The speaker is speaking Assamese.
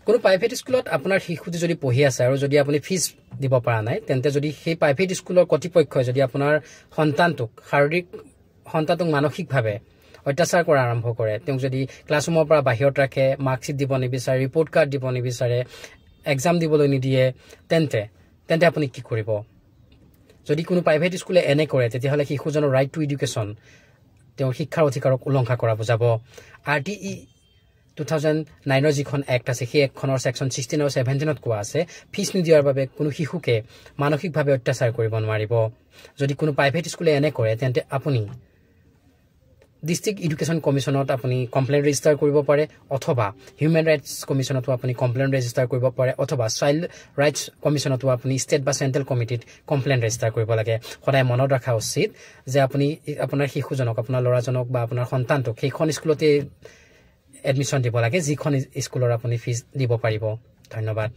কোনো প্ৰাইভেট স্কুলত আপোনাৰ শিশুটি যদি পঢ়ি আছে আৰু যদি আপুনি ফিজ দিব পৰা নাই তেন্তে যদি সেই প্ৰাইভেট স্কুলৰ কৰ্তৃপক্ষই যদি আপোনাৰ সন্তানটোক মানসিকভাৱে অত্যাচাৰ কৰা আৰম্ভ কৰে তেওঁ যদি ক্লাছৰুমৰ পৰা বাহিৰত ৰাখে মাৰ্কশ্বিট দিব নিবিচাৰে ৰিপৰ্ট কাৰ্ড দিব নিবিচাৰে এক্সাম দিবলৈ নিদিয়ে তেন্তে আপুনি কি কৰিব যদি কোনো প্ৰাইভেট স্কুলে এনে কৰে তেতিয়াহলে শিশুজনৰ ৰাইট টু এডুকেশ্যন তেওঁৰ শিক্ষাৰ অধিকাৰক উলংঘা কৰা বুজাব RTE 2009 যিখন এক্ট আছে সেই এক্টখনৰ সেকশন 16 আৰু 17ত কোৱা আছে ফিজ নিদিয়াৰ বাবে কোনো শিশুকে মানসিকভাৱে অত্যাচাৰ কৰিব নোৱাৰিব যদি কোনো প্ৰাইভেট স্কুলে এনে কৰে তেন্তে আপুনি ডিস্ট্ৰিক্ট এডুকেশ্যন কমিশনত আপুনি কমপ্লেইন ৰেজিষ্টাৰ কৰিব পাৰে অথবা হিউম্যান ৰাইটস কমিশনতো আপুনি কমপ্লেইন ৰেজিষ্টাৰ কৰিব পাৰে অথবা চাইল্ড ৰাইটস কমিশনতো আপুনি ষ্টেট বা চেন্ট্ৰেল কমিটিত কমপ্লেইন ৰেজিষ্টাৰ কৰিব লাগে সদায় মনত ৰাখা উচিত যে আপুনি আপোনাৰ শিশুজনক আপোনাৰ ল'ৰাজনক বা আপোনাৰ সন্তানটোক সেইখন স্কুলতে এডমিশন দিব লাগে যিখন স্কুলৰ আপুনি ফিজ দিব পাৰিব ধন্যবাদ